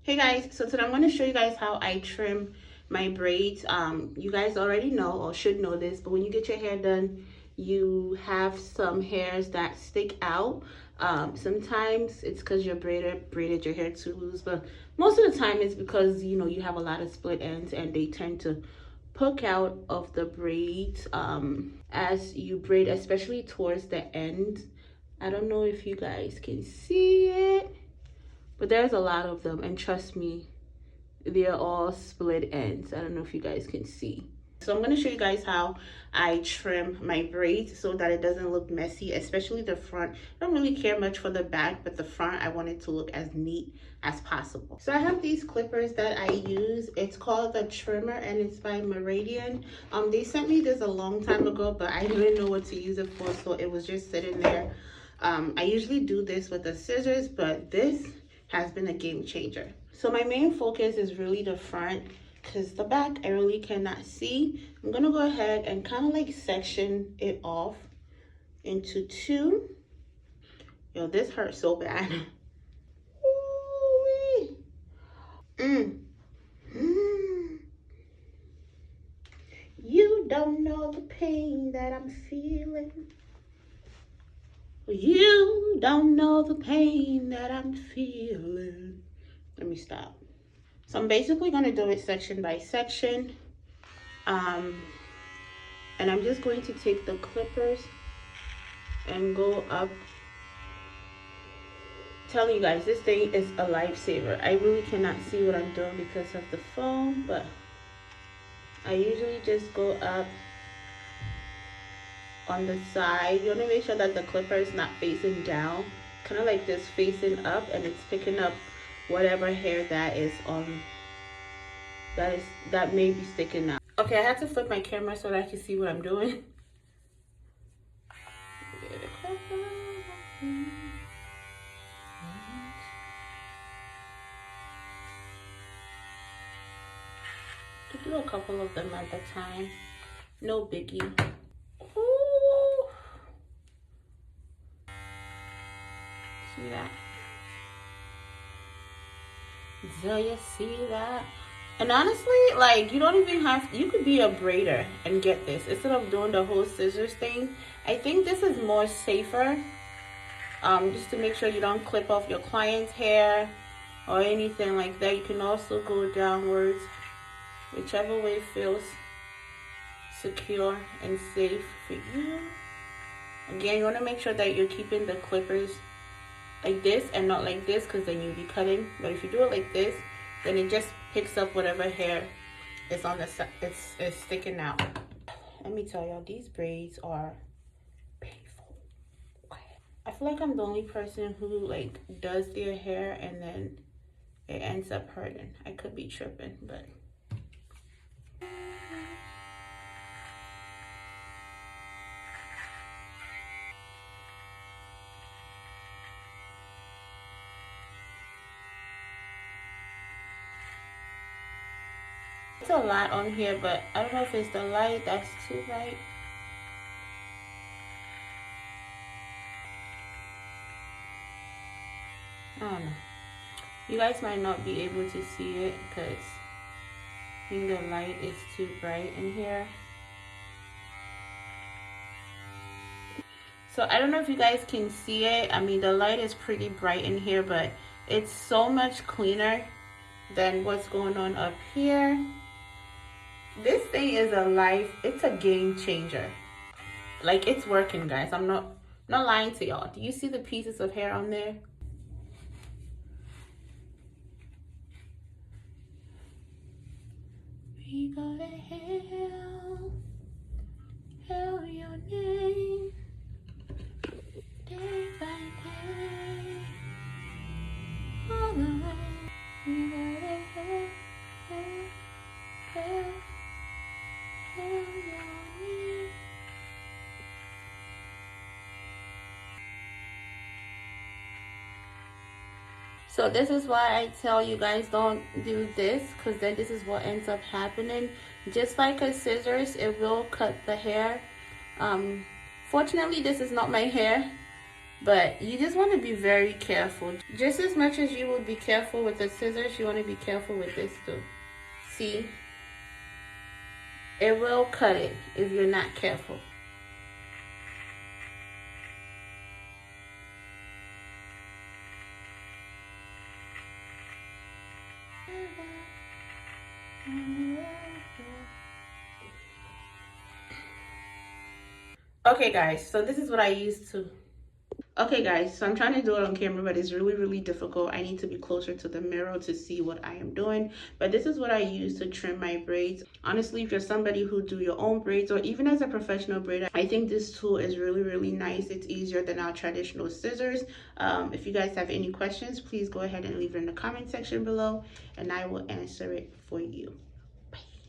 Hey guys, so today I'm going to show you guys how I trim my braids. You guys already know or should know this, but when you get your hair done, you have some hairs that stick out. Sometimes it's because your braider braided your hair too loose, but most of the time it's because you have a lot of split ends and they tend to poke out of the braids as you braid, especially towards the end. I don't know if you guys can see it, but there's a lot of them, and trust me, they're all split ends. I don't know if you guys can see. So I'm going to show you guys how I trim my braids so that it doesn't look messy, especially the front. I don't really care much for the back, but the front, I want it to look as neat as possible. So I have these clippers that I use. It's called the trimmer and it's by Madeline. They sent me this a long time ago, but I didn't know what to use it for, so it was just sitting there. I usually do this with the scissors, but this has been a game changer. So my main focus is really the front, because the back I really cannot see. I'm gonna go ahead and kind of like section it off into two. Yo, this hurts so bad. Ooh-wee. You don't know the pain that I'm feeling. You don't know the pain that I'm feeling. Let me stop. So I'm basically going to do it section by section. And I'm just going to take the clippers and go up. Telling you guys, this thing is a lifesaver. I really cannot see what I'm doing because of the phone, but I usually just go up on the side. You want to make sure that the clipper is not facing down, kind of like this, facing up, and it's picking up whatever hair that is on that may be sticking out. Okay, I have to flip my camera so that I can see what I'm doing. To do a couple of them at a time, no biggie. Ooh. See that? Do you see that? And honestly, like, you don't even have, you could be a braider and get this instead of doing the whole scissors thing. I think this is more safer, just to make sure you don't clip off your client's hair or anything like that. You can also go downwards, whichever way feels secure and safe for you. Again, you want to make sure that you're keeping the clippers like this and not like this, because then you'll be cutting. But if you do it like this, then it just picks up whatever hair is on the side, it's sticking out. Let me tell y'all, these braids are painful. Okay. I feel like I'm the only person who like does their hair and then it ends up hurting. I could be tripping, but it's a lot on here, but I don't know if it's the light that's too bright. I don't know. You guys might not be able to see it because I think the light is too bright in here. So I don't know if you guys can see it. I mean, the light is pretty bright in here, but it's so much cleaner than what's going on up here. This thing is it's a game changer. Like, it's working, guys. I'm not lying to y'all. Do you see the pieces of hair on there? We gotta hail your name day by day, all the way. We gotta hail your name. So this is why I tell you guys don't do this, because then this is what ends up happening. Just like a scissors, it will cut the hair. Fortunately, this is not my hair. But you just want to be very careful. Just as much as you would be careful with the scissors, you want to be careful with this too. See? It will cut it if you're not careful. Okay guys, so this is what I used to. Okay guys, so I'm trying to do it on camera, but it's really difficult. I need to be closer to the mirror to see what I am doing. But this is what I use to trim my braids. Honestly, if you're somebody who do your own braids, or even as a professional braider, I think this tool is really nice. It's easier than our traditional scissors. If you guys have any questions, please go ahead and leave it in the comment section below, and I will answer it for you.